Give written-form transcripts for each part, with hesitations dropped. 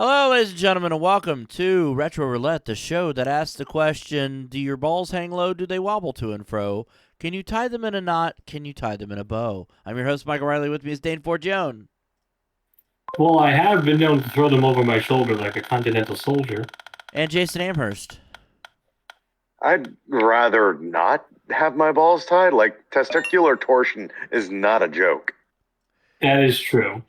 Hello, ladies and gentlemen, and welcome to Retro Roulette, the show that asks the question, do your balls hang low, do they wobble to and fro? Can you tie them in a knot? Can you tie them in a bow? I'm your host, Michael Riley. With me is Dane Forgione. Well, I have been known to throw them over my shoulder like a continental soldier. And Jason Amherst. I'd rather not have my balls tied. Like, testicular torsion is not a joke. That is true.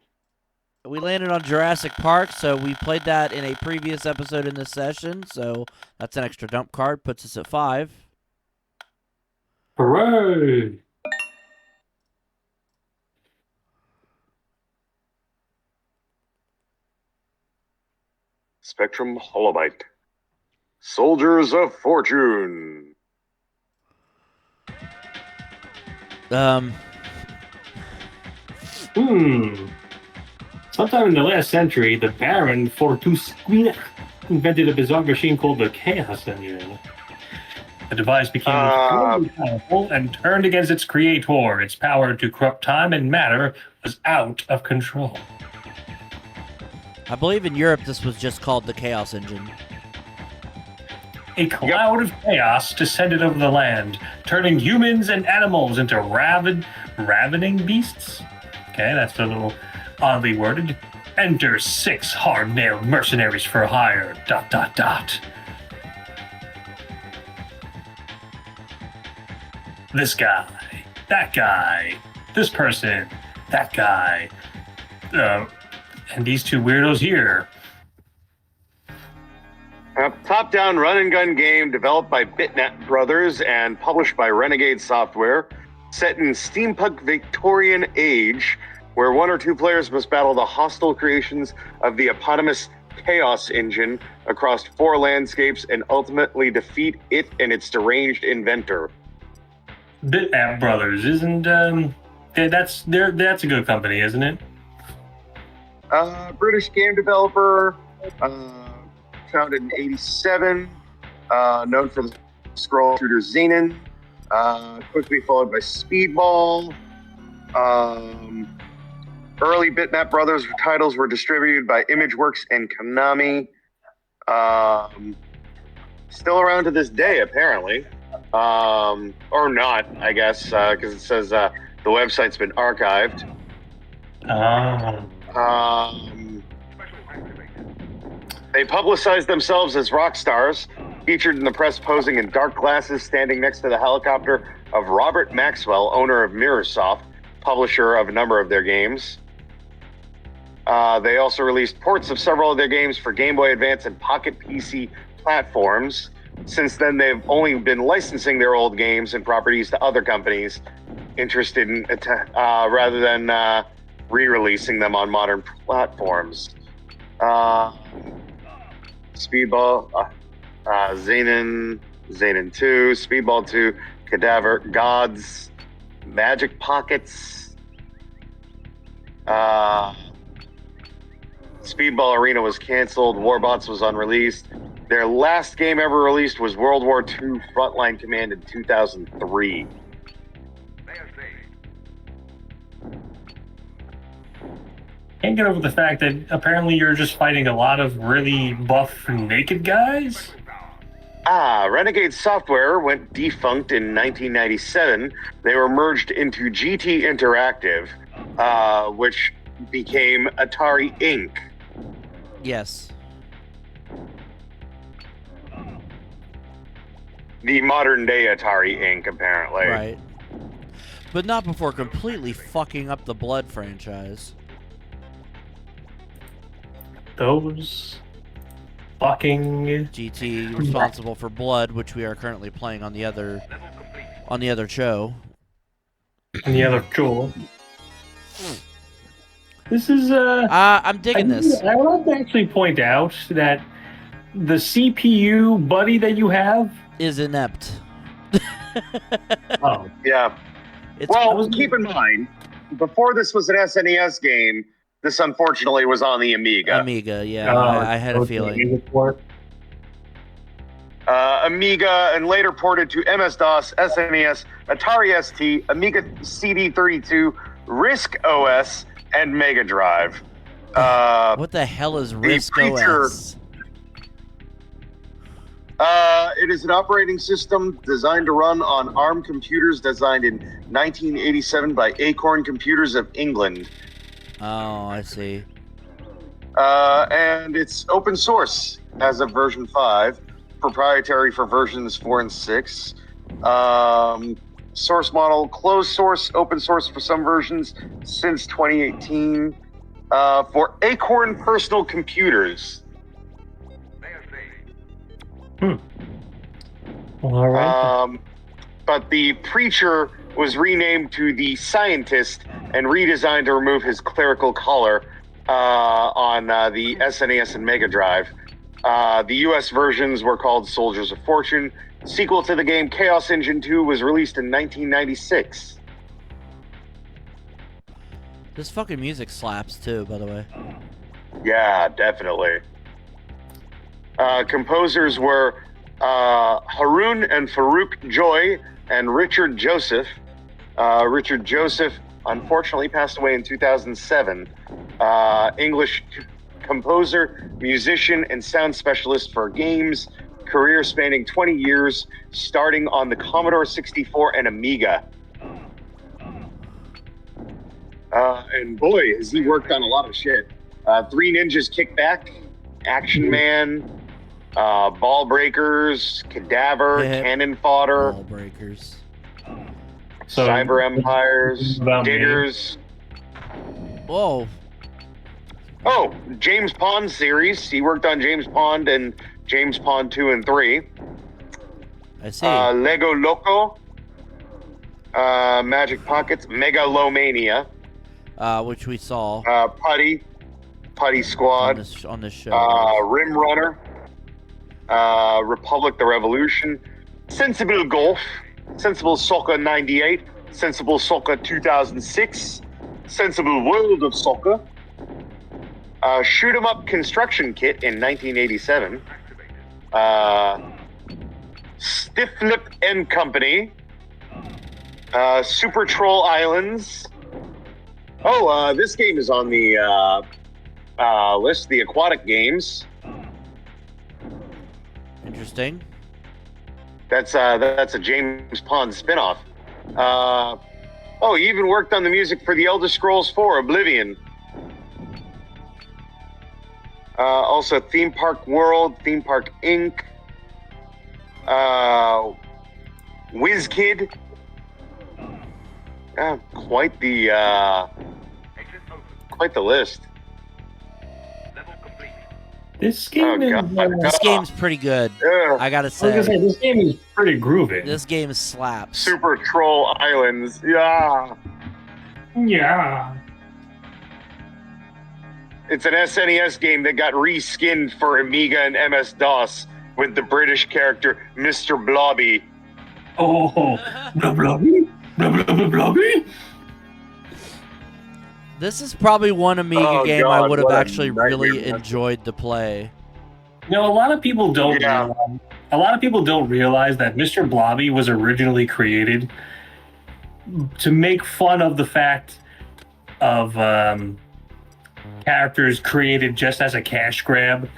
We landed on Jurassic Park, so we played that in a previous episode in this session, so that's an extra dump card, puts us at 5. Hooray! Spectrum Holobyte. Soldiers of Fortune. Sometime in the last century, the Baron Fortusquina invented a bizarre machine called the Chaos Engine. The device became incredibly powerful and turned against its creator. Its power to corrupt time and matter was out of control. I believe in Europe this was just called the Chaos Engine. A cloud of chaos descended over the land, turning humans and animals into ravening beasts. Okay, that's a little oddly worded. Enter 6 hard-nailed mercenaries for hire, ... This guy, that guy, this person, that guy, and these 2 weirdos here. A top-down run-and-gun game developed by Bitnet Brothers and published by Renegade Software, set in steampunk Victorian age, where 1 or 2 players must battle the hostile creations of the eponymous Chaos Engine across 4 landscapes and ultimately defeat it and its deranged inventor. Bitnet Brothers isn't that's a good company, isn't it? British game developer, founded in '87, known for the scroll shooter Xenon, quickly followed by Speedball. Early Bitnet Brothers titles were distributed by ImageWorks and Konami. Still around to this day, apparently. Or not, I guess, because it says the website's been archived. They publicized themselves as rock stars, featured in the press posing in dark glasses, standing next to the helicopter of Robert Maxwell, owner of Mirrorsoft, publisher of a number of their games. They also released ports of several of their games for Game Boy Advance and Pocket PC platforms. Since then, they've only been licensing their old games and properties to other companies interested in, rather than re-releasing them on modern platforms. Speedball, Xenon 2, Speedball 2, Cadaver Gods, Magic Pockets. Speedball Arena was canceled. Warbots was unreleased. Their last game ever released was World War II Frontline Command in 2003. Can't get over the fact that apparently you're just fighting a lot of really buff naked guys? Renegade Software went defunct in 1997. They were merged into GT Interactive, which became Atari Inc. Yes. The modern day Atari Inc., apparently. Right. But not before completely fucking up the Blood franchise. Those fucking GT responsible for Blood, which we are currently playing on the other show. And the other tool. This is I'm digging this. I want to actually point out that the CPU buddy that you have is inept. Oh yeah. Keep in mind, before this was an SNES game, this unfortunately was on the Amiga. Amiga, yeah. I had a feeling. Amiga, and later ported to MS-DOS, SNES, Atari ST, Amiga CD32, RISC OS, and Mega Drive. What the hell is Risk Preacher- OS? It is an operating system designed to run on ARM computers designed in 1987 by Acorn Computers of England. Oh, I see. And it's open source as of version 5, proprietary for versions 4 and 6. Source model, closed source, open source for some versions since 2018 for Acorn personal computers. Well, all right. But the Preacher was renamed to the Scientist and redesigned to remove his clerical collar on the SNES and Mega Drive. The US versions were called Soldiers of Fortune. Sequel to the game, Chaos Engine 2, was released in 1996. This fucking music slaps too, by the way. Yeah, definitely. Composers were Haroon and Farouk Joy and Richard Joseph. Richard Joseph unfortunately passed away in 2007. English composer, musician, and sound specialist for games. Career spanning 20 years, starting on the Commodore 64 and Amiga. And boy, has he worked on a lot of shit. Three Ninjas Kickback, Action Man, Ball Breakers, Cadaver, Yeah. Cannon Fodder, Ball breakers. So, Cyber Empires, about me. Diggers. Whoa. Oh, James Pond series. He worked on James Pond and James Pond 2 and 3. I see. Lego Loco, Magic Pockets, Megalomania, Which we saw Putty on Squad, this show. Rim Runner, Republic the Revolution, Sensible Golf, Sensible Soccer 98, Sensible Soccer 2006, Sensible World of Soccer, Shoot 'em Up Construction Kit in 1987, Stiff Lip and Company, Super Troll Islands. Oh, this game is on the list, the aquatic games. Interesting. That's a James Pond spinoff. Oh, he even worked on the music for The Elder Scrolls 4: Oblivion. Also, Theme Park World, Theme Park Inc., WizKid. Quite the list. This game is. This game's pretty good. I gotta I was gonna say. say this game is pretty groovy. This game slaps. Super Troll Islands. Yeah. Yeah. It's an SNES game that got reskinned for Amiga and MS-DOS with the British character Mr. Blobby. Oh, blah blobby, blah blah blah blobby. This is probably one Amiga Oh, game I God, would have what a actually nightmare really that's- enjoyed to play. You know, a lot of people don't. Yeah. A lot of people don't realize that Mr. Blobby was originally created to make fun of the fact of characters created just as a cash grab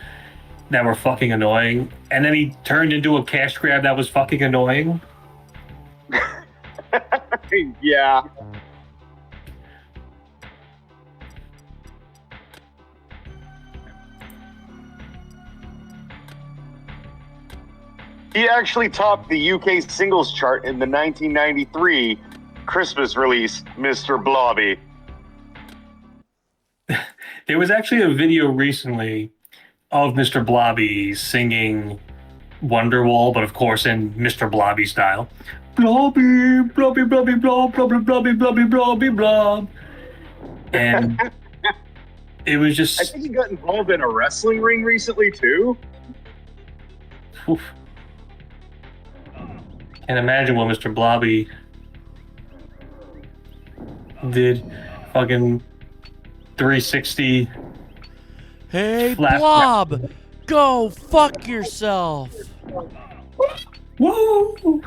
that were fucking annoying, and then he turned into a cash grab that was fucking annoying. Yeah. He actually topped the UK singles chart in the 1993 Christmas release, Mr. Blobby. There was actually a video recently of Mr. Blobby singing Wonderwall, but of course in Mr. Blobby style. Blobby, blobby, blobby, blob, blobby, blobby, blobby, blobby, blob. And it was I just. think he got involved in a wrestling ring recently, too. Oof. Can't imagine what Mr. Blobby did. Fucking 360. Hey, Flap- Blob! Go fuck yourself! Woo!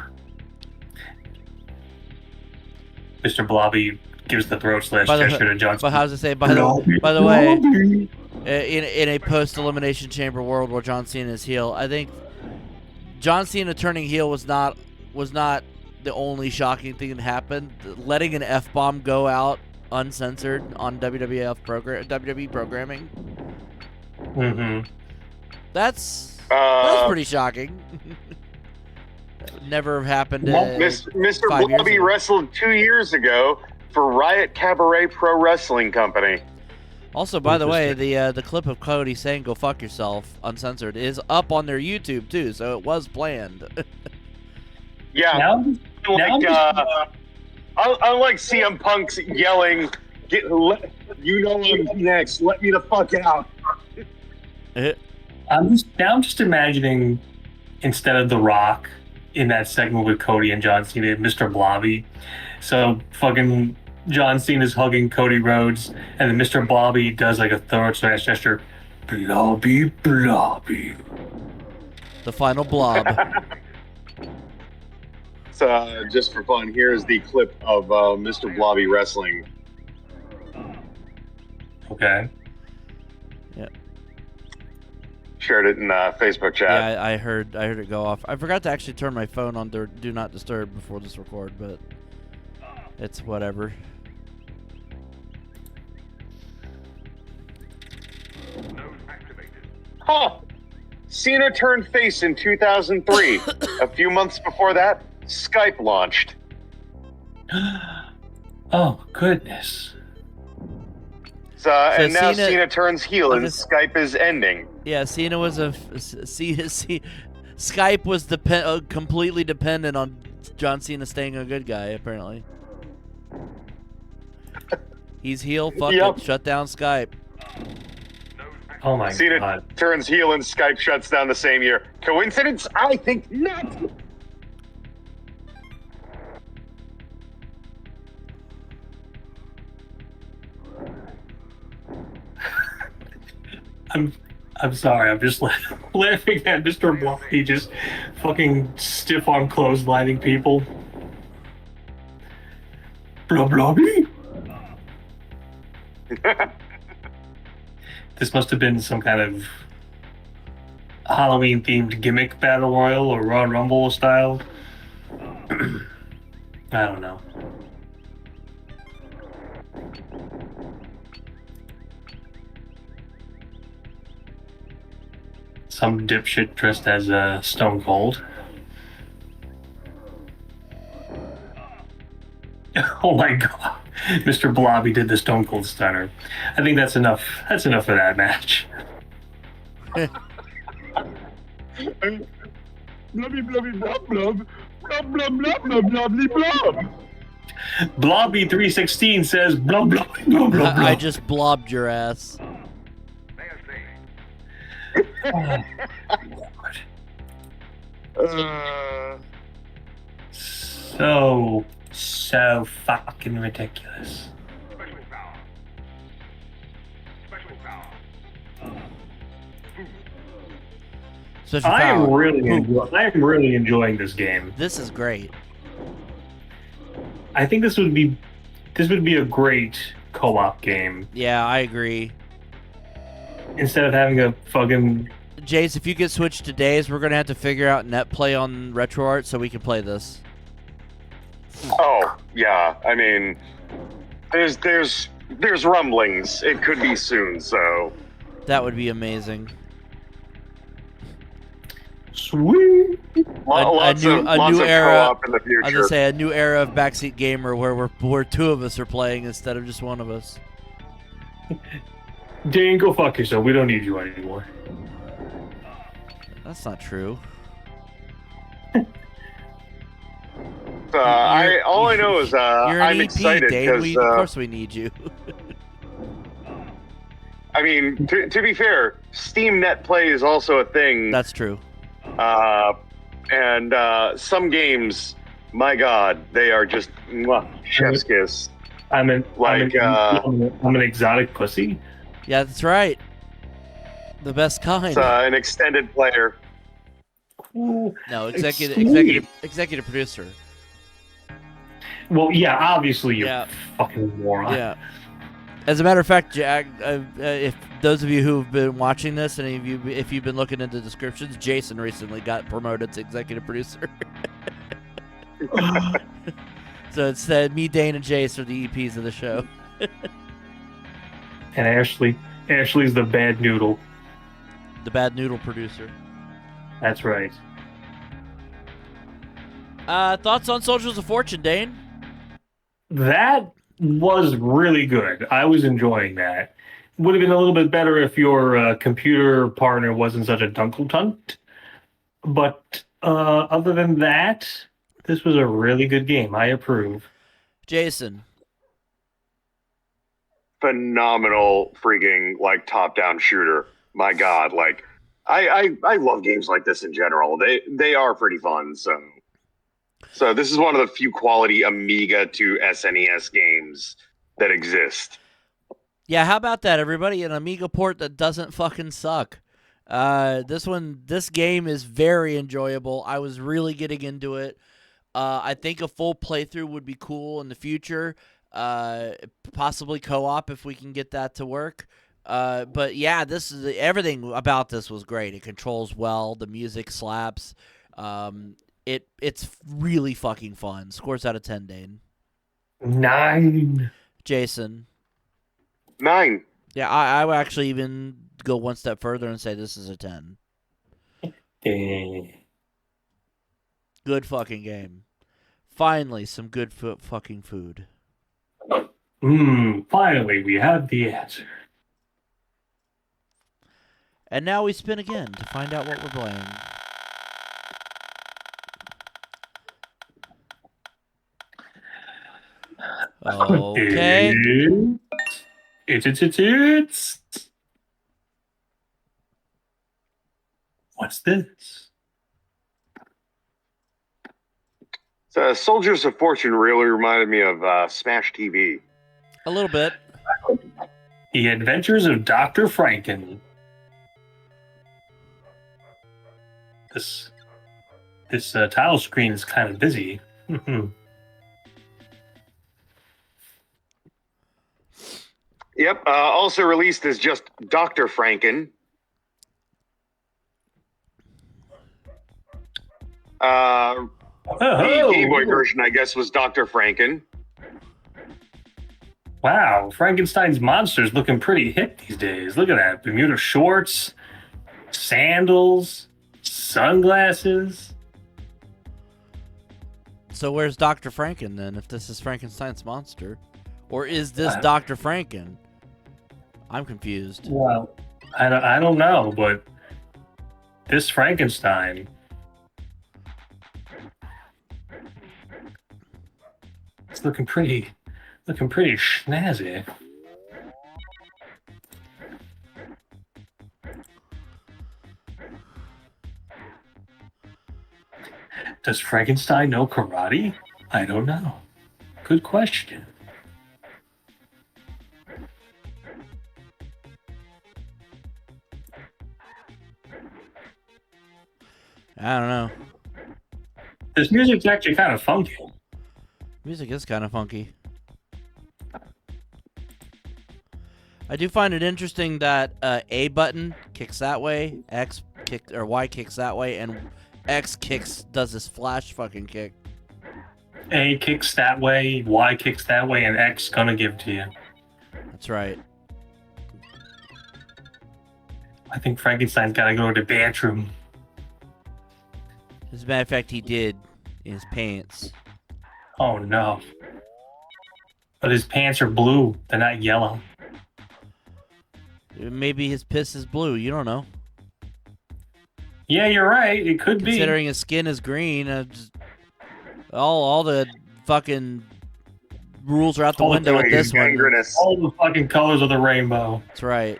Mr. Blobby gives the throat slash By the- gesture to John But Cena. how's it say? By the way, in a post-elimination chamber world where John Cena is heel, I think John Cena turning heel was not the only shocking thing that happened. Letting an F-bomb go out uncensored on WWE programming. Mm-hmm. That's pretty shocking. That would never have happened. Mr. 5 years Blobby ago. wrestled 2 years ago for Riot Cabaret Pro Wrestling Company. Also, by the way, the clip of Cody saying "Go fuck yourself" uncensored is up on their YouTube too, so it was planned. Yeah, unlike CM Punk's yelling, "You know I'm next. Let me the fuck out." I'm just imagining, instead of The Rock in that segment with Cody and John Cena, Mr. Blobby. So fucking John Cena's hugging Cody Rhodes, and then Mr. Blobby does like a throat slash gesture. Blobby, Blobby. The final blob. So, just for fun, here's the clip of Mr. Blobby wrestling. Okay. Yeah. Shared it in Facebook chat. Yeah, I heard it go off. I forgot to actually turn my phone on do not disturb before this record, but it's whatever. Huh. Cena turned face in 2003. A few months before that, Skype launched. Oh, goodness. And now Cena- Cena turns heel and this- Skype is ending. Yeah, Cena was Skype was completely dependent on John Cena staying a good guy, apparently. He's heel, fuck Yep. it, shut down Skype. Oh my Cena god. turns heel and Skype shuts down the same year. Coincidence? I think not. I'm sorry, I'm just laughing at Mr. Blobby just fucking stiff arm clotheslining people. Blobby? This must have been some kind of Halloween themed gimmick battle royal or Raw Rumble style. I don't know. Some dipshit dressed as Stone Cold. Oh my god. Mr. Blobby did the Stone Cold Stunner. I think that's enough. That's enough for that match. Blobby, blobby, blob, blob. Blob, blob, blob, blob, blobby, blob. Blobby 316 says blah blah blah blah blah. I just blobbed your ass. So fucking ridiculous. Special I am power. really enjoying this game. This is great. I think this would be a great co-op game Yeah, I agree. instead of having a fucking. Jace, if you get switched to days, we're gonna have to figure out net play on RetroArt so we can play this. Oh, yeah. I mean, there's rumblings. It could be soon, so. That would be amazing. Sweet. Lots new of era- co-op in the I was gonna future. say a new era of backseat gamer where two of us are playing instead of just one of us. Dane, go fuck yourself. We don't need you anymore. That's not true. All I know is You're an I'm EP, excited Dane. because Of course we need you. I mean, to be fair, Steam Net Play is also a thing. That's true. And some games, my God, they are just chef's kiss. I'm an exotic pussy. Yeah, that's right. The best kind. It's an extended player. No, It's sweet. executive producer. Well, yeah, obviously you Yeah. fucking moron. Yeah. As a matter of fact, Jack, if those of you who've been watching this and if you've been looking into descriptions, Jason recently got promoted to executive producer. So it's me, Dane, and Jace are the EPs of the show. And Ashley's the bad noodle. The bad noodle producer. That's right. Thoughts on Soldiers of Fortune, Dane? That was really good. I was enjoying that. Would have been a little bit better if your computer partner wasn't such a dunkle-tunt. But other than that, this was a really good game. I approve. Jason. Phenomenal freaking like top-down shooter. My God, like I love games like this in general. They are pretty fun. So this is one of the few quality Amiga to SNES games that exist. Yeah, how about that, everybody? An Amiga port that doesn't fucking suck. This game is very enjoyable. I was really getting into it. I think a full playthrough would be cool in the future. Possibly co-op if we can get that to work. But yeah, everything about this was great. It controls well. The music slaps. It's really fucking fun. Scores out of 10, Dane. 9. Jason. 9. Yeah, I would actually even go one step further and say this is a 10. Good fucking game. Finally, some good fucking food. Finally, we have the answer. And now we spin again to find out what we're playing. Okay. It's. What's this? So Soldiers of Fortune really reminded me of Smash TV. A little bit. The Adventures of Dr. Franken. This title screen is kind of busy. Yep. Also released as just Dr. Franken. The Game Boy version, I guess, was Dr. Franken. Wow, Frankenstein's monster's looking pretty hip these days. Look at that. Bermuda shorts, sandals, sunglasses. So where's Dr. Franken then, if this is Frankenstein's monster? Or is this Dr. Franken? I'm confused. Well, I don't know, but this Frankenstein, it's looking pretty snazzy. Does Frankenstein know karate? I don't know. Good question. I don't know. This music's actually kind of funky. Music is kind of funky. I do find it interesting that A button kicks that way, Y kicks that way, and X does this flash fucking kick. A kicks that way, Y kicks that way, and X gonna give to you. That's right. I think Frankenstein's gotta go to the bathroom. As a matter of fact, he did in his pants. Oh no. But his pants are blue, they're not yellow. Maybe his piss is blue. You don't know. Yeah, you're right. It could be. Considering his skin is green, all the fucking rules are out the window with this one. All the fucking colors of the rainbow. That's right.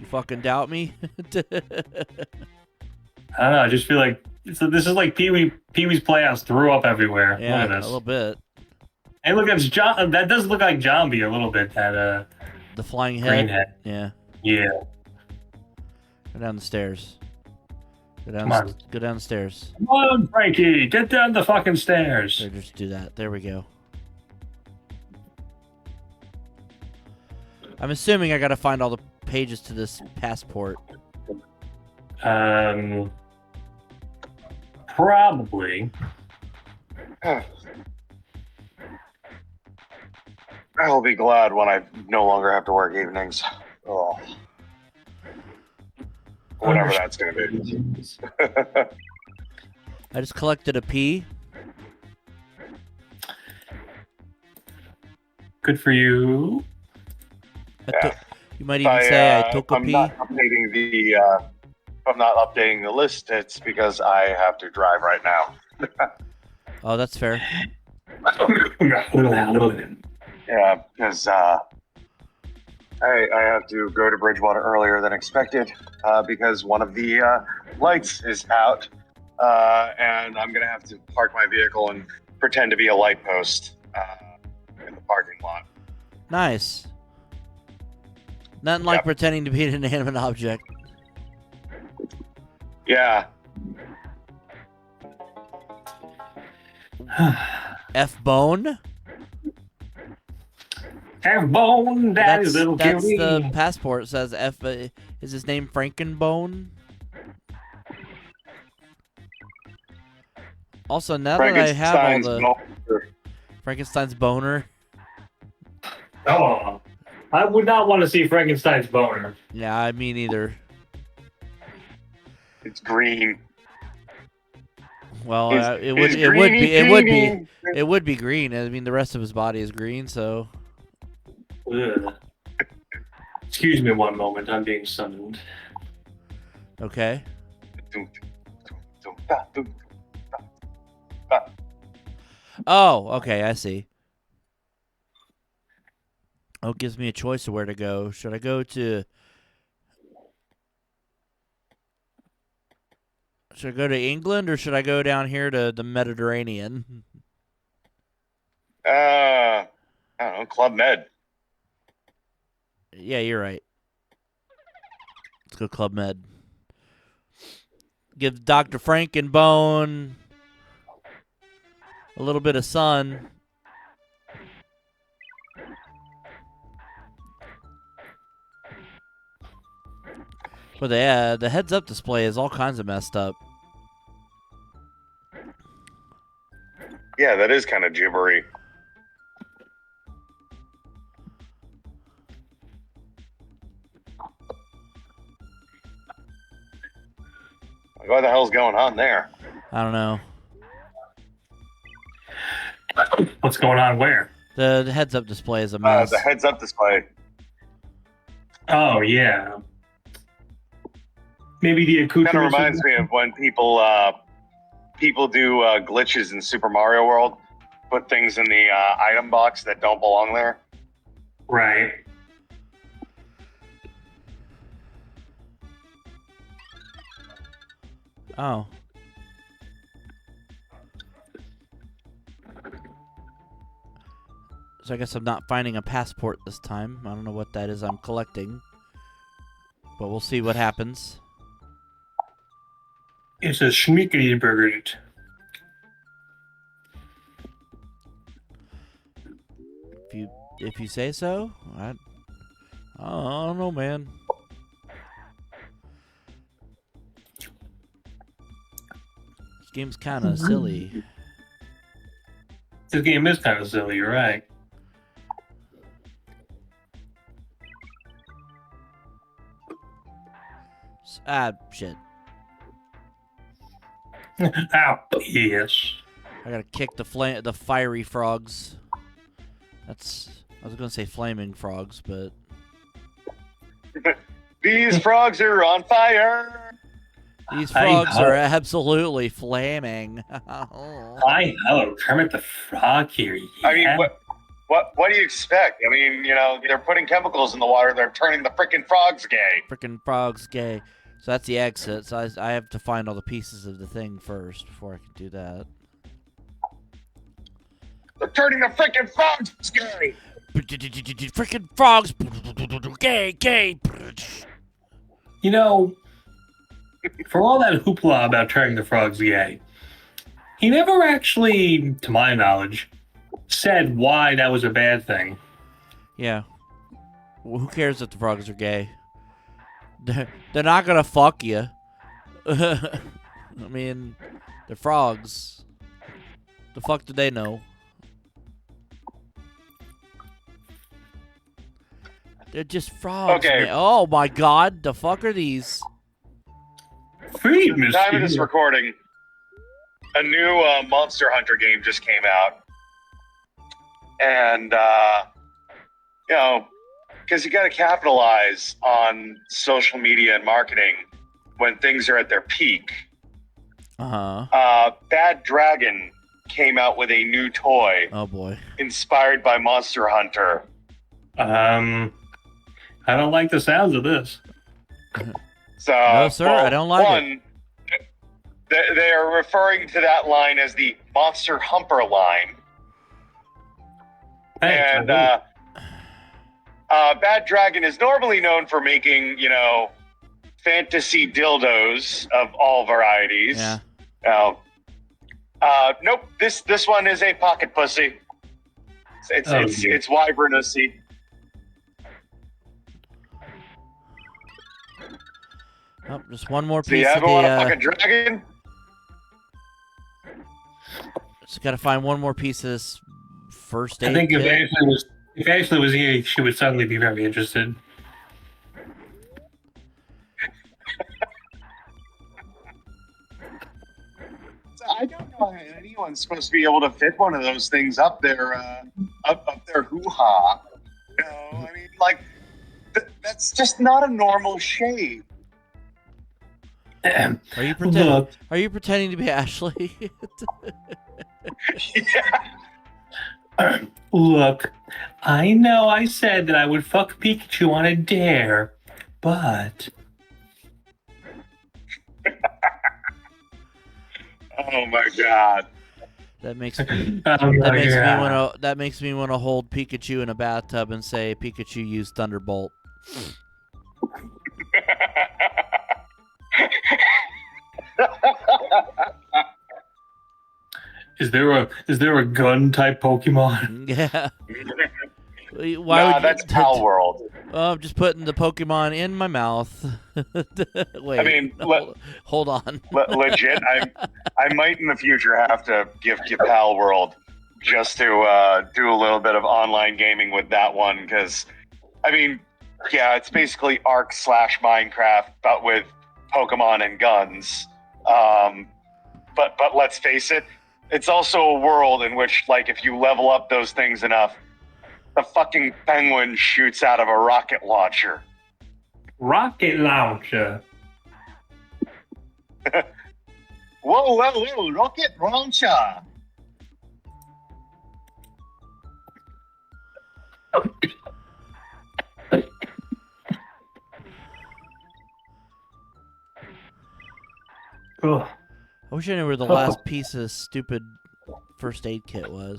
You fucking doubt me? I don't know. I just feel like this is like Pee-wee's Playhouse threw up everywhere. Yeah, look at a this. little bit. Hey, look, it's John. That does look like Zombie a little bit. That the flying green head. head. Yeah. Yeah. Go down the stairs. Come on. Go downstairs. Come on, Frankie. Get down the fucking stairs. There, just do that. There we go. I'm assuming I gotta find all the pages to this passport. Probably. I'll be glad when I no longer have to work evenings. Oh. Whatever that's going to be. I just collected a P. Good for you. You might even say I took a I'm P. not updating the. I'm not updating the list. It's because I have to drive right now. Oh, that's fair. Yeah, because I have to go to Bridgewater earlier than expected because one of the lights is out, and I'm gonna have to park my vehicle and pretend to be a light post in the parking lot. Nice. Nothing like pretending to be an inanimate object. Yeah. F-Bone? F-Bone, daddy's little That's cutie. the passport. It says F. Is his name Frankenbone? Also, now that I have all the Frankenstein's boner. Oh, I would not want to see Frankenstein's boner. Yeah, I mean either. It's green. Well, it would be green. I mean, the rest of his body is green, so. Ugh. Excuse me one moment. I'm being summoned. Okay. Oh, okay, I see. Oh, it gives me a choice of where to go. Should I go to England or should I go down here to the Mediterranean? I don't know, Club Med. Yeah, you're right. Let's go Club Med. Give Dr. Frankenbone a little bit of sun. But the heads-up display is all kinds of messed up. Yeah, that is kind of gibbery. What the hell's going on there? I don't know. What's going on where? The heads-up display is a mess. The heads-up display. Oh, yeah. Maybe the accoutrements. Kind of reminds me of when people do glitches in Super Mario World, put things in the item box that don't belong there. Right. Oh. So I guess I'm not finding a passport this time. I don't know what that is I'm collecting. But we'll see what happens. It's a schmeekety burger. If you say so. I don't know, man. This game's kind of silly. This game is kind of silly, you're right. Shit. Ah, yes. I gotta kick the fiery frogs. I was gonna say flaming frogs, but These frogs are on fire. these frogs are absolutely flaming. Hi, hello, Kermit the Frog here. Yeah. I mean, what do you expect? I mean, they're putting chemicals in the water. They're turning the freaking frogs gay. Freaking frogs gay. So that's the exit. So I have to find all the pieces of the thing first before I can do that. They're turning the freaking frogs gay. Freaking frogs gay. For all that hoopla about turning the frogs gay, he never actually, to my knowledge, said why that was a bad thing. Yeah. Well, who cares if the frogs are gay? They're not gonna fuck you. I mean, they're frogs. The fuck do they know? They're just frogs, Okay. man. Oh my god, the fuck are these? Feed The time of this Mr. recording, a new Monster Hunter game just came out. And, you know, because you got to capitalize on social media and marketing when things are at their peak. Bad Dragon came out with a new toy. Oh boy. Inspired by Monster Hunter. I don't like the sounds of this. So, No, sir, I don't like it. They are referring to that line as the Monster Humper line. Hey, And Bad Dragon is normally known for making, you know, fantasy dildos of all varieties. Yeah. Nope. This one is a pocket pussy. It's wyvernousy. Oh, just one more So you piece of ever want a the. fucking dragon? Just gotta find one more piece of this first aid I think kit. if Ashley was here, she would suddenly be very interested. I don't know how anyone's supposed to be able to fit one of those things up their hoo-ha. You know, I mean, like, that's just not a normal shape. Are you pretending? Look, Are you pretending to be Ashley? Yeah. look, I know I said that I would fuck Pikachu on a dare, but Oh my god. That makes me. oh my God. That makes me wanna hold Pikachu in a bathtub and say Pikachu used Thunderbolt. Is there a gun type Pokemon? Yeah. That's Pal World. Oh, I'm just putting the Pokemon in my mouth. Wait. I mean, hold on. Legit, I might in the future have to gift you Pal World just to do a little bit of online gaming with that one, because, I mean, yeah, it's basically Ark / Minecraft, but with Pokemon and guns. But let's face it, it's also a world in which, like, if you level up those things enough, the fucking penguin shoots out of a rocket launcher. Rocket launcher. Whoa, rocket launcher. Oh. I wish I knew where the last piece of stupid first aid kit was.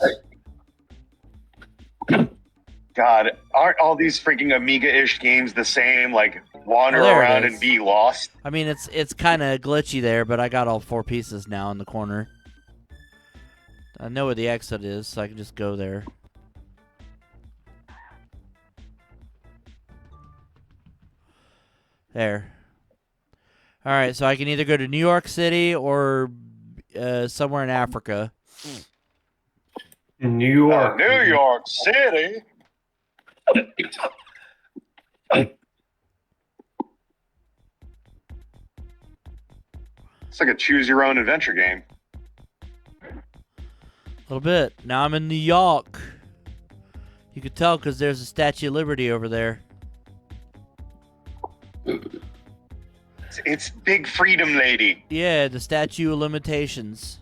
God, aren't all these freaking Amiga-ish games the same? Like, wander Oh, there it around is. and be lost? I mean, it's kind of glitchy there, but I got all 4 pieces now in the corner. I know where the exit is, so I can just go there. There. All right, so I can either go to New York City or somewhere in Africa. New York. New York City? It's like a choose-your-own-adventure game. A little bit. Now I'm in New York. You could tell because there's a Statue of Liberty over there. It's Big Freedom Lady. Yeah, the Statue of Limitations.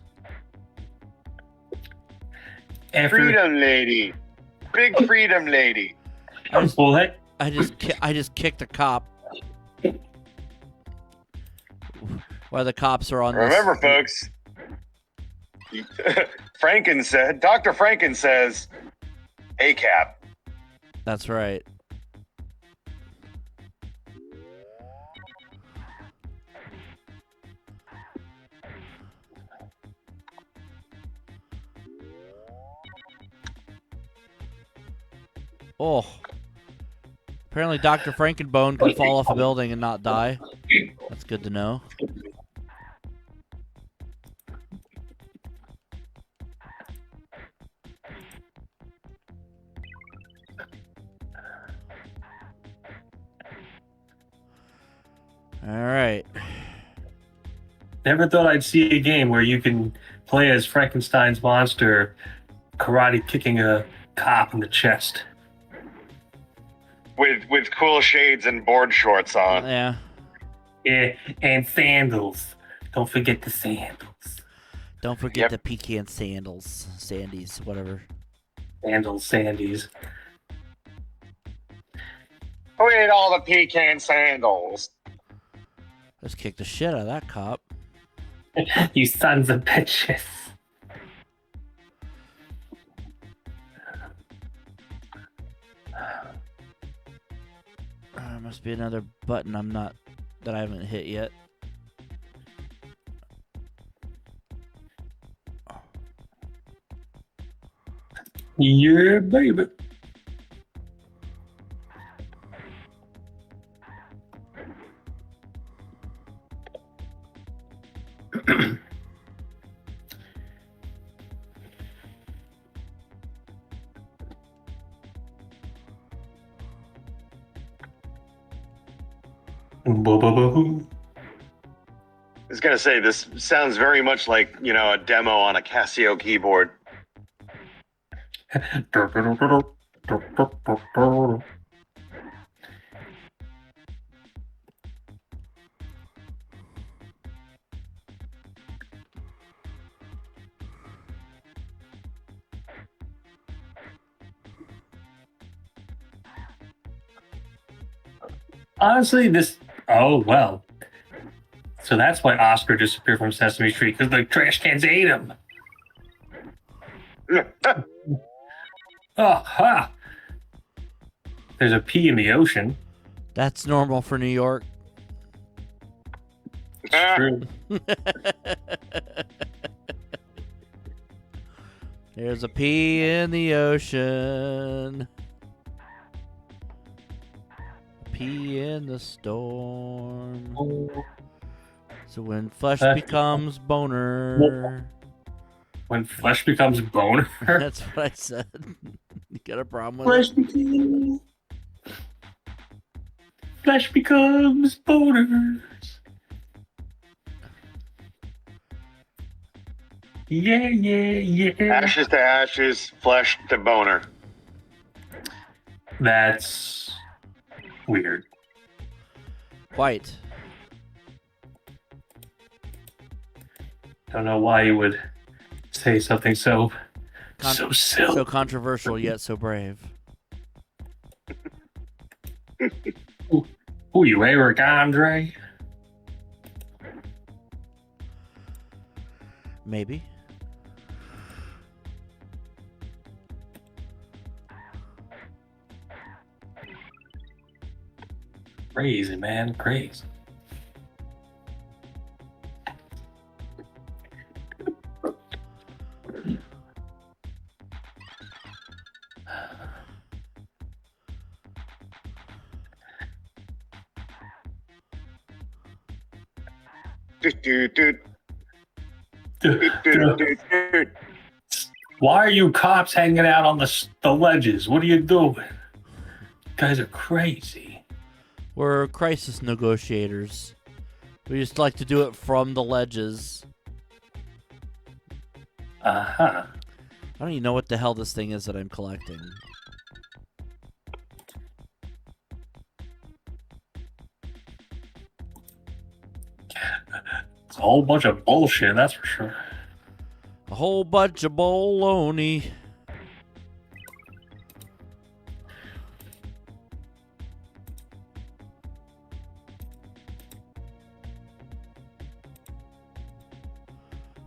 Freedom Lady. Big Freedom Lady. I just kicked a cop. While the cops are on Remember, this. folks, Dr. Franken says, ACAP. That's right. Oh. Apparently Dr. Frankenbone can fall off a building and not die. That's good to know. Alright. Never thought I'd see a game where you can play as Frankenstein's monster karate kicking a cop in the chest. With cool shades and board shorts on. Yeah. Yeah, and sandals. Don't forget the sandals. Don't forget the pecan sandals. Sandies, whatever. Sandals, sandies. Who ate all the pecan sandals? Let's kick the shit out of that cop. You sons of bitches. Must be another button that I haven't hit yet. Yeah, baby. I was gonna say, this sounds very much like, a demo on a Casio keyboard. Honestly, this. Oh, well. So that's why Oscar disappeared from Sesame Street, because the trash cans ate him. Oh, ha! There's a pea in the ocean. That's normal for New York. It's true. There's a pea in the ocean. Pea in the storm. So when flesh becomes boner. When flesh becomes boner. That's what I said. You got a problem with Flesh becomes boners. Yeah, yeah, yeah. Ashes to ashes, flesh to boner. That's weird. Quite. Don't know why you would say something so silly. So controversial yet so brave. Who you, Eric Andre? Maybe. Crazy, man, crazy. Why are you cops hanging out on the ledges? What are you doing? You guys are crazy. We're crisis negotiators. We just like to do it from the ledges. Uh-huh. I don't even know what the hell this thing is that I'm collecting. It's a whole bunch of bullshit, that's for sure. A whole bunch of baloney.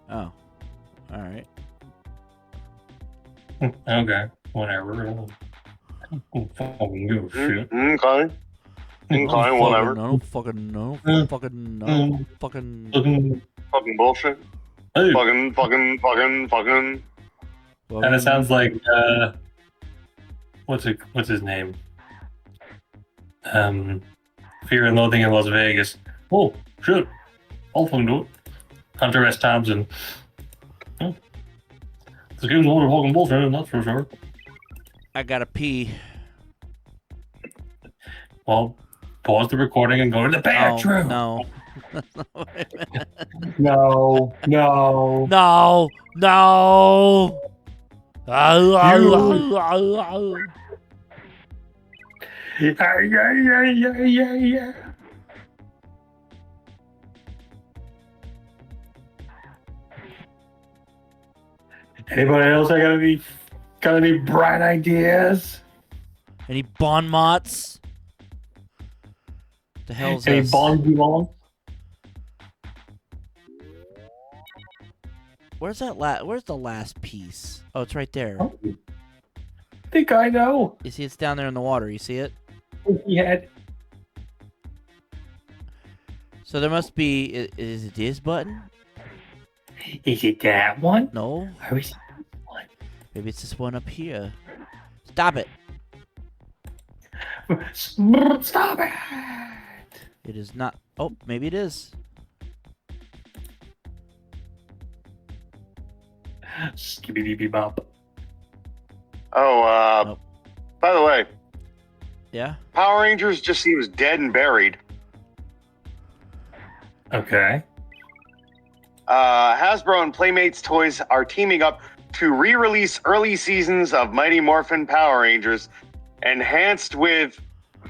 Oh. Alright. Okay, whatever. Fucking give a shit. Okay. Okay, whatever. I don't fucking know. Fucking. Fucking bullshit. Hey, Fucking. kind of sounds like what's his name? Fear and Loathing in Las Vegas. Oh shit! I'll fucking do it. Hunter S. Thompson. Oh, this game's a lot of fucking bullshit, that's for sure. I gotta pee. Well, pause the recording and go to the bathroom. No. No, no. No. No. Yeah. Anybody else? Got any bright ideas? Any bon mots? The hell's Any this? bon vivants? Where's that? Where's the last piece? Oh, it's right there. I think I know. You see, it's down there in the water. You see it? Yeah. So there must be. Is it this button? Is it that one? No. Or is it that Maybe it's this one up here. Stop it. one? Stop it! It is not. Oh, maybe it is. Skibbity bop. Oh, Nope. by the way, Yeah. Power Rangers just seems dead and buried. Okay. Hasbro and Playmates Toys are teaming up to re-release early seasons of Mighty Morphin Power Rangers, enhanced with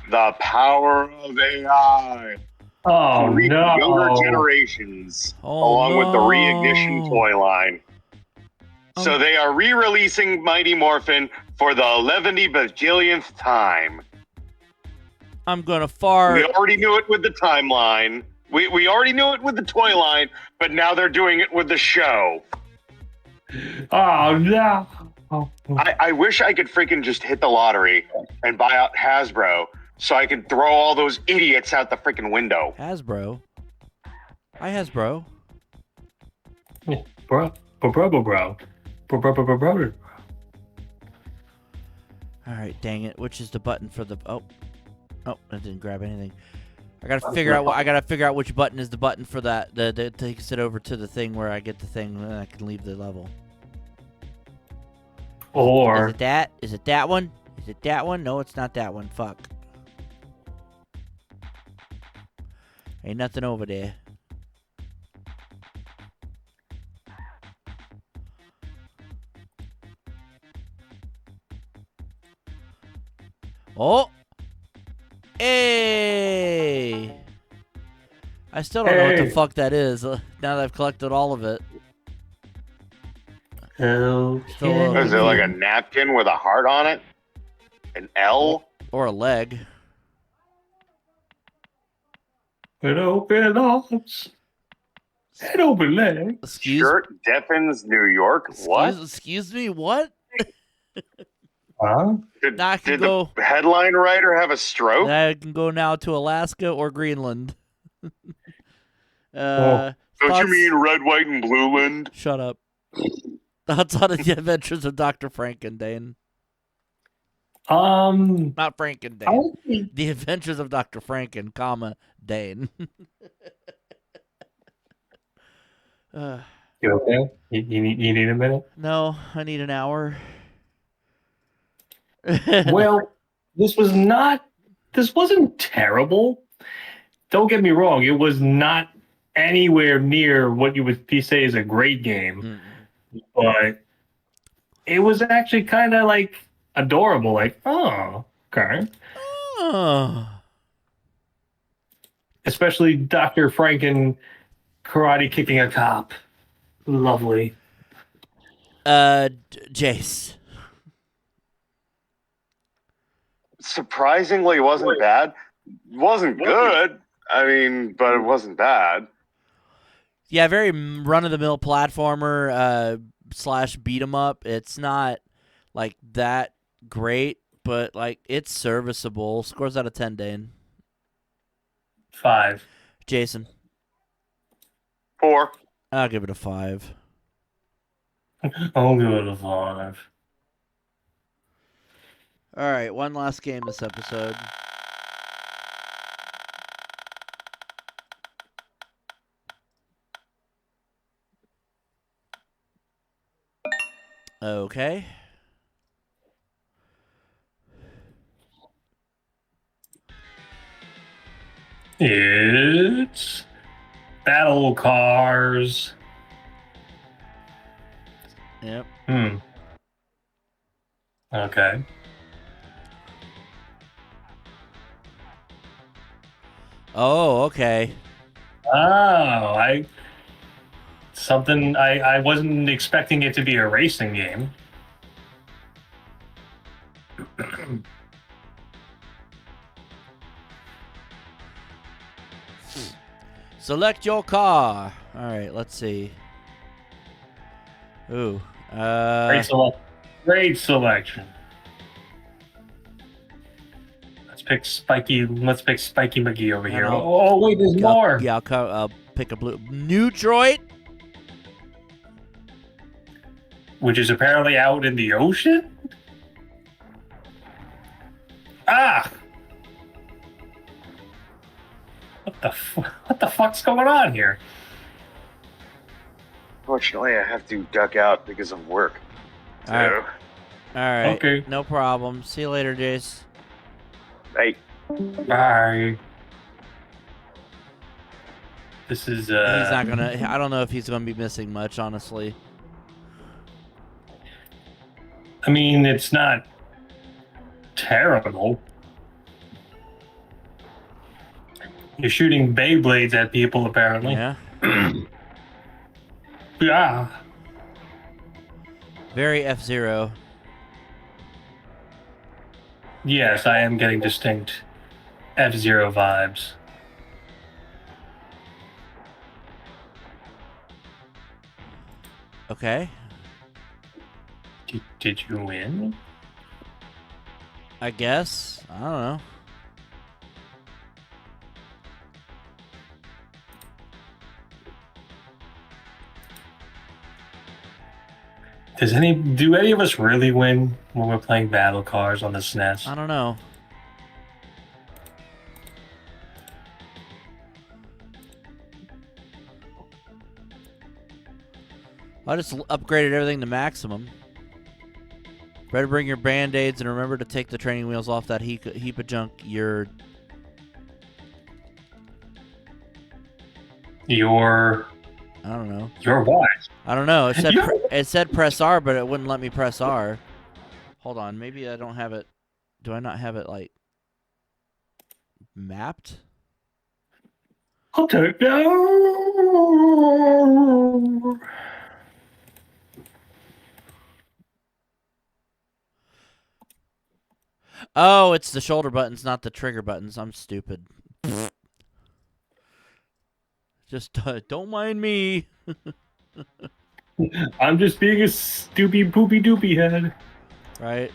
the power of AI Oh to reach no. younger generations, Oh, along with the no. Reignition toy line. So they are re-releasing Mighty Morphin for the 11 bajillionth time. I'm gonna fart. We already knew it with the timeline. We already knew it with the toy line, but now they're doing it with the show. Oh no. I wish I could freaking just hit the lottery and buy out Hasbro so I could throw all those idiots out the freaking window. Hasbro. Hi, Hasbro. Bro. All right, dang it. Which is the button for the? Oh, I didn't grab anything. I gotta figure out. I gotta figure out which button is the button for that. That takes it over to the thing where I get the thing and I can leave the level. Or Is it that? Is it that one? Is it that one? No, it's not that one. Fuck. Ain't nothing over there. Oh! Hey! I still don't know what the Hey. fuck that is, now that I've collected all of it. okay. Is it like a napkin with a heart on it? An L? Or a leg. An open arms. An open leg. Shirt deafens New York? What? Excuse me, what? Huh? Did, Now I can did go. the headline writer have a stroke? I can go now to Alaska or Greenland. Don't thoughts- you mean red, white, and blue land? Shut up. Thoughts on the adventures of Dr. Franken, Dane. Not Franken, Dane. The Adventures of Dr. Franken, comma, Dane. You okay? You need a minute? No, I need an hour. Well, this wasn't terrible. Don't get me wrong. It was not anywhere near what you would say is a great game. But it was actually kind of like adorable. Like, oh, okay. Oh. Especially Dr. Franken karate kicking a cop. Lovely. Jace. Surprisingly, wasn't bad. Wasn't good. I mean, but it wasn't bad. Yeah, very run-of-the-mill platformer slash beat 'em up. It's not like that great, but like it's serviceable. Scores out of 10, Dane. 5. Jason. 4. I'll give it a 5. I'll give it a 5. All right, one last game this episode. Okay. It's battle cars. Yep. Okay. Oh, okay. Oh, I wasn't expecting it to be a racing game. Select your car. All right, let's see. Ooh. Great selection. Let's pick Spiky McGee over here. Oh wait, there's more. Yeah, I'll pick a blue Neutroid. Which is apparently out in the ocean. Ah! What the fuck's going on here? Fortunately, I have to duck out because of work. So, All right. Okay. No problem. See you later, Jace. hey, Bye. This is He's not gonna. I don't know if he's gonna be missing much, honestly. I mean, it's not terrible. You're shooting Beyblades at people, apparently. Yeah. Yeah. Very F-Zero. Yes, I am getting distinct F-Zero vibes. Okay. Did you win? I guess. I don't know. Do any of us really win when we're playing battle cars on the SNES? I don't know. I just upgraded everything to maximum. Better bring your band-aids and remember to take the training wheels off that heap of junk. Your I don't know. Your what? I don't know. It said press R, but it wouldn't let me press R. Hold on. Maybe I don't have it. Do I not have it like mapped? I'll take it down. Oh, it's the shoulder buttons, not the trigger buttons. I'm stupid. Just don't mind me. I'm just being a stupid poopy doopy head. Right.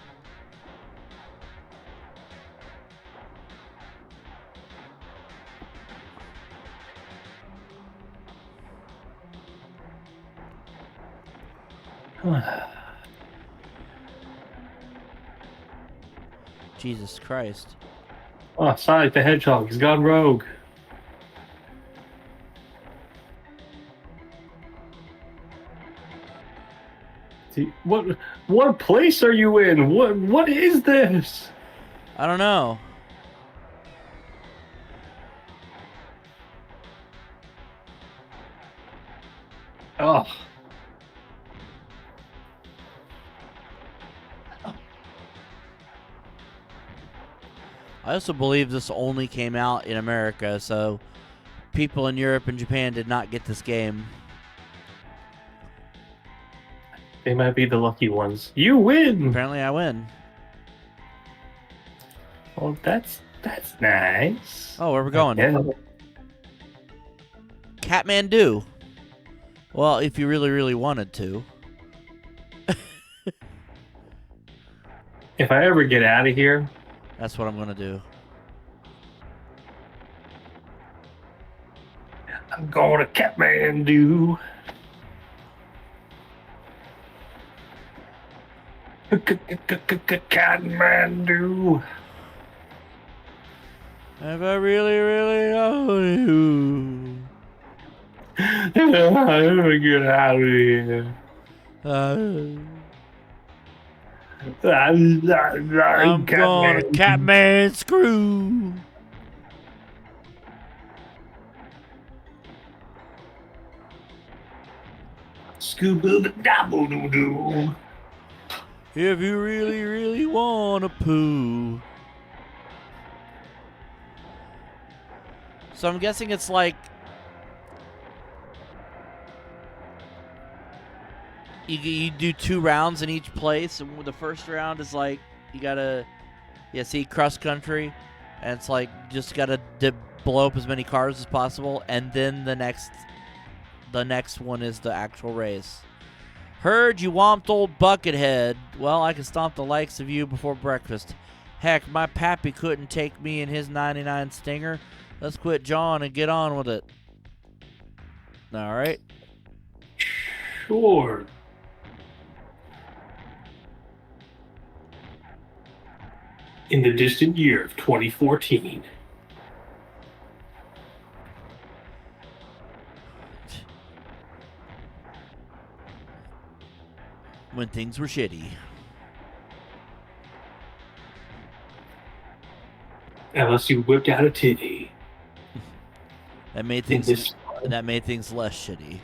Jesus Christ. Oh, Sonic the Hedgehog, he's gone rogue. See, what place are you in? What is this? I don't know. Oh. I also believe this only came out in America, so people in Europe and Japan did not get this game. They might be the lucky ones. You win! Apparently I win. Oh, that's nice. Oh, where are we going? Yeah. Kathmandu. Well, if you really, really wanted to. If I ever get out of here, That's what I'm going to do. I'm going to Kathmandu. Kathmandu. If I really, really owe you. I'm gonna get out of here. I'm gonna Catman screw. Scooby-Doo. If you really, really wanna poo. So I'm guessing it's like you do 2 rounds in each place, and the first round is like you gotta see cross country, and it's like just gotta blow up as many cars as possible, and then the next one is the actual race. Heard you womped old Buckethead. Well, I can stomp the likes of you before breakfast. Heck, my pappy couldn't take me in his 99 Stinger. Let's quit jawing and get on with it. All right. Sure. In the distant year of 2014. When things were shitty. Unless you whipped out a titty. That made things less shitty.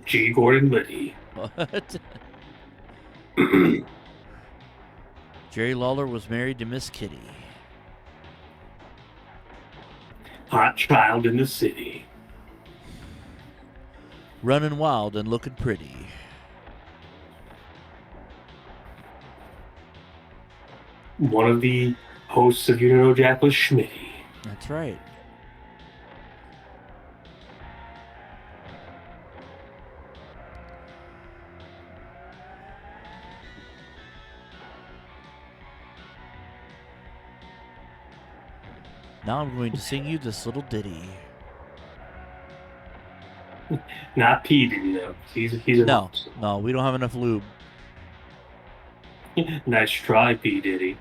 G. Gordon Liddy. What? Jerry Lawler was married to Miss Kitty. Hot child in the city. Running wild and looking pretty. One of the hosts of You Know Jack was Schmitty. That's right. Now I'm going to sing you this little ditty. Not P. Diddy, though. He's a No, we don't have enough lube. Nice try, P. Diddy.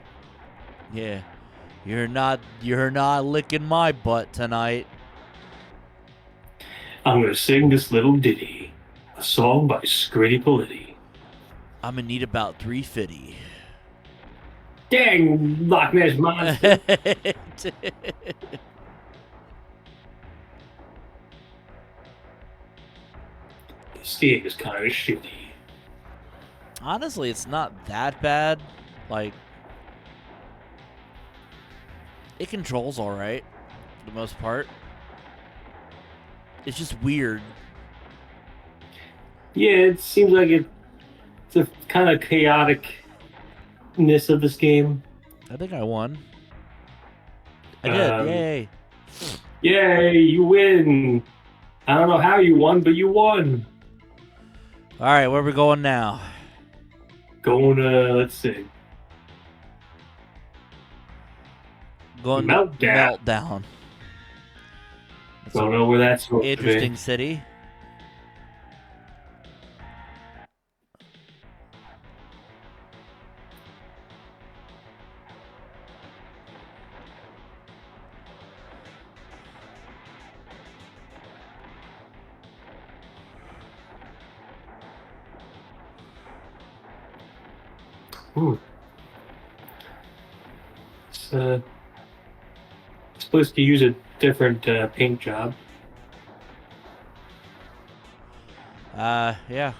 Yeah. You're not licking my butt tonight. I'm gonna sing this little ditty. A song by Scritty Politti. I'm gonna need about 350. Dang, Loch Ness Monster. This game is kind of shitty. Honestly, it's not that bad. Like, it controls all right for the most part. It's just weird. Yeah, it seems like it's a kind of chaoticness of this game. I think I won. I did. Yay. Yay, you win. I don't know how you won, but you won. All right, where are we going now? Going let's see. Going Meltdown. Meltdown. That's Don't know where that's supposed to be. interesting city. It's supposed to use a different paint job. Yeah.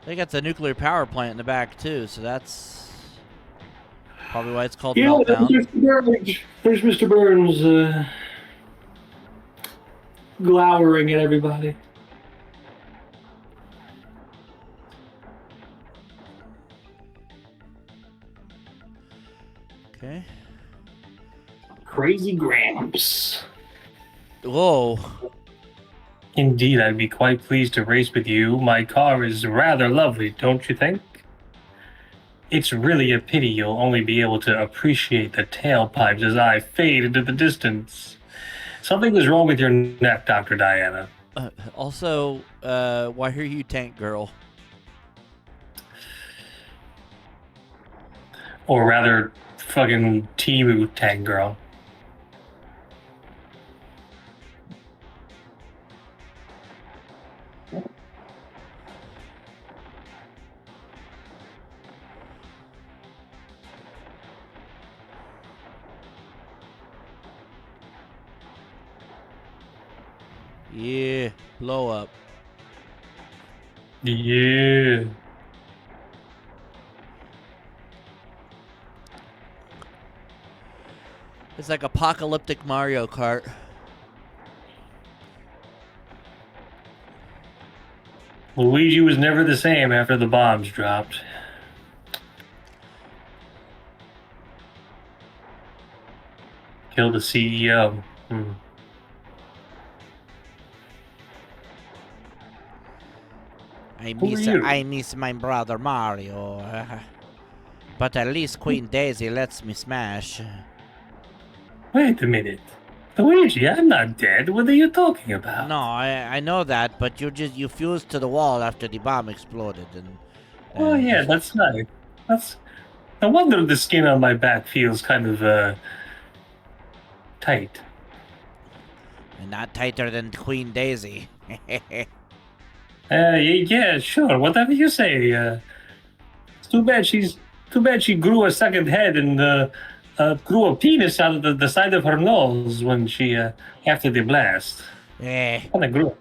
They got the nuclear power plant in the back too, so that's probably why it's called Meltdown. There's Mr. Burns glowering at everybody. Okay. Crazy Gramps. Whoa. Indeed, I'd be quite pleased to race with you. My car is rather lovely, don't you think? It's really a pity you'll only be able to appreciate the tailpipes as I fade into the distance. Something is wrong with your neck, Dr. Diana. Also, why are you Tank Girl? Or rather, fucking Timu Tank Girl. Yeah, blow up. Yeah. It's like apocalyptic Mario Kart. Luigi was never the same after the bombs dropped. Killed the CEO. I Who are you? miss my brother Mario. But at least Queen Daisy lets me smash. Wait a minute. Luigi, I'm not dead. What are you talking about? No, I know that, but you fused to the wall after the bomb exploded, and Oh yeah, that's nice. That's no wonder the skin on my back feels kind of tight. and not tighter than Queen Daisy. Yeah, sure. Whatever you say. It's too bad she grew a second head and grew a penis out of the side of her nose when she after the blast. Eh, Kind of grew.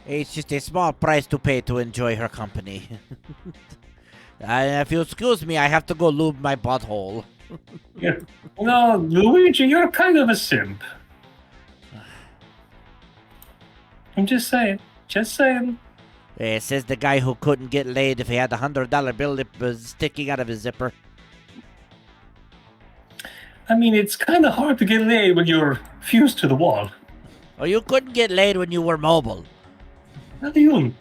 it's just a small price to pay to enjoy her company. If you excuse me, I have to go lube my butthole. Yeah. No, Luigi, you're kind of a simp. I'm just saying. Just saying. Says the guy who couldn't get laid if he had $100 bill that was sticking out of his zipper. I mean, it's kind of hard to get laid when you're fused to the wall. Oh, you couldn't get laid when you were mobile. How do you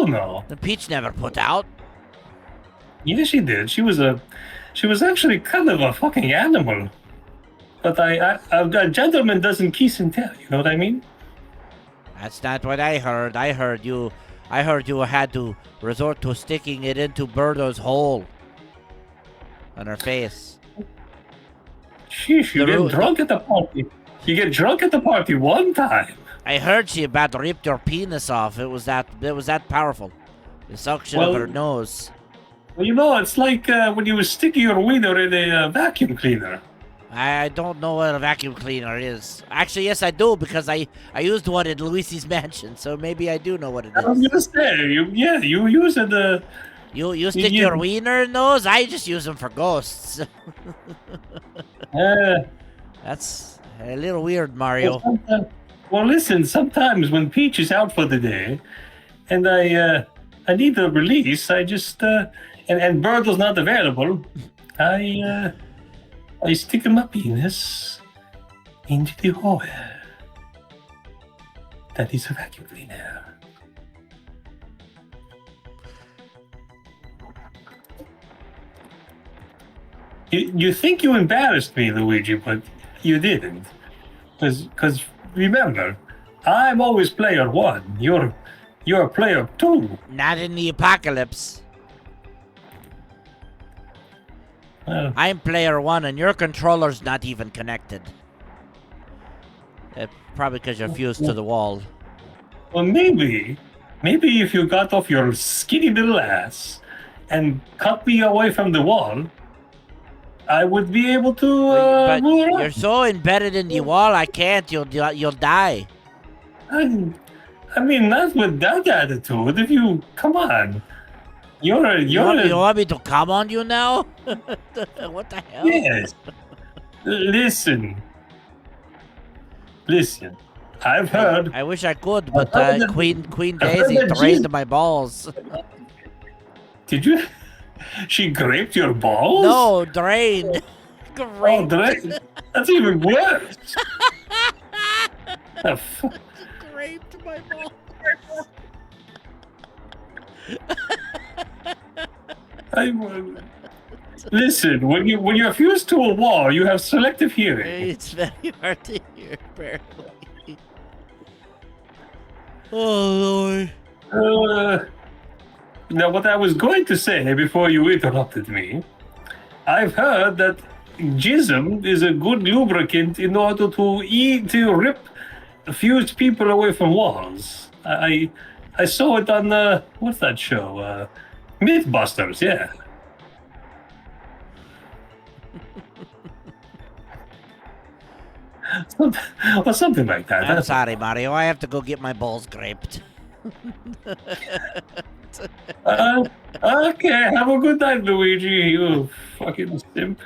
know? The Peach never put out. Yeah, she did. She was actually kind of a fucking animal. But a gentleman doesn't kiss and tell. You know what I mean? That's not what I heard. I heard you had to resort to sticking it into Birdo's hole on her face. Sheesh, you get drunk at the party. You get drunk at the party one time. I heard she about ripped your penis off. It was that powerful. The suction of her nose. Well, you know, it's like when you were sticking your wiener in a vacuum cleaner. I don't know what a vacuum cleaner is. Actually, yes, I do, because I used one in Luisi's mansion, so maybe I do know what it is. I was gonna say, you use it. You stick your wiener in those? I just use them for ghosts. That's a little weird, Mario. Well, listen. Sometimes when Peach is out for the day, and I need a release, I just and Birdo's not available, I stick my penis into the hole. That is a vacuum cleaner. You think you embarrassed me, Luigi, but you didn't. Because remember, I'm always player one. You're player two. Not in the apocalypse. I'm player one, and your controller's not even connected. Probably because you're fused to the wall. Well, maybe if you got off your skinny little ass and cut me away from the wall, I would be able to. But you're so embedded in the wall, I can't. You'll die. I mean, not with that attitude. If you come on, you want me to come on you now? What the hell? Yes. Listen. I've heard. I wish I could, but Queen Daisy drained my balls. Did you? She graped your balls? No, drained. Oh, drained. That's even worse. Graped my balls. Listen, when you're fused to a wall, you have selective hearing. It's very hard to hear, apparently. Oh, Lord. Now, what I was going to say before you interrupted me, I've heard that jism is a good lubricant in order to rip fused people away from walls. I saw it on what's that show? Mythbusters, yeah. Or something like that. I'm sorry, Mario. I have to go get my balls scraped. Okay, have a good night, Luigi. You fucking simp.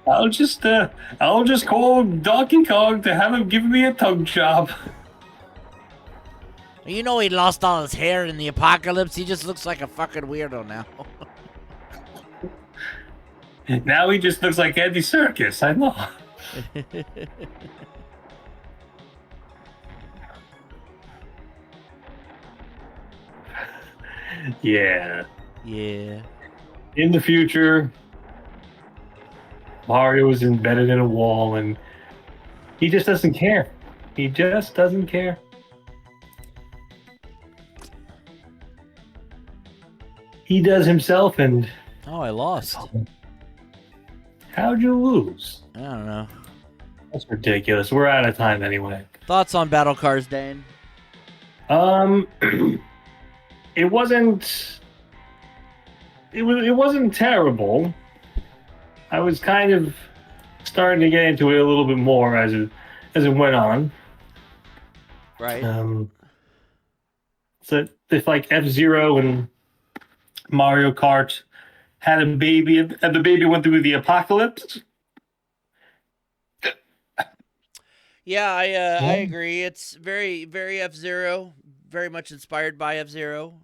I'll just call Donkey Kong to have him give me a tongue chop. You know he lost all his hair in the apocalypse. He just looks like a fucking weirdo now. Now he just looks like Andy Serkis. I know. Yeah. Yeah. In the future, Mario is embedded in a wall and he just doesn't care. He just doesn't care. He does himself, and Oh, I lost. how'd you lose? I don't know. That's ridiculous. We're out of time anyway. Thoughts on Battle Cars, Dane? It wasn't. It wasn't terrible. I was kind of starting to get into it a little bit more as it went on. Right. So if like F-Zero and Mario Kart had a baby and the baby went through the apocalypse. Yeah, I agree. It's very, very F-Zero, very much inspired by F-Zero.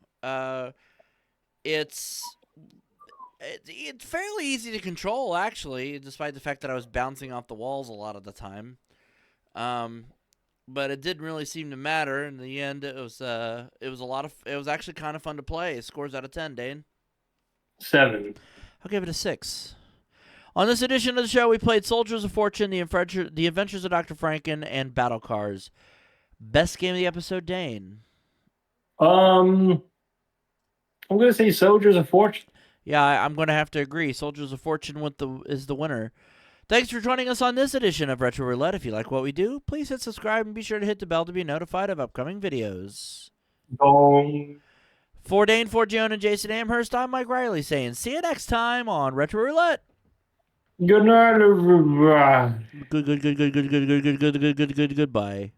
It's fairly easy to control, actually, despite the fact that I was bouncing off the walls a lot of the time. But it didn't really seem to matter. In the end, it was actually kind of fun to play. Scores out of 10, Dane. 7. I'll give it a 6. On this edition of the show, we played Soldiers of Fortune, The Adventures of Dr. Franken, and Battle Cars. Best game of the episode, Dane. I'm gonna say Soldiers of Fortune. Yeah, I'm going to have to agree. Soldiers of Fortune is the winner. Thanks for joining us on this edition of Retro Roulette. If you like what we do, please hit subscribe and be sure to hit the bell to be notified of upcoming videos. Boom. For Dane Forgione and Jason Amherst, I'm Mike Riley saying see you next time on Retro Roulette. Good night, everybody. Goodbye.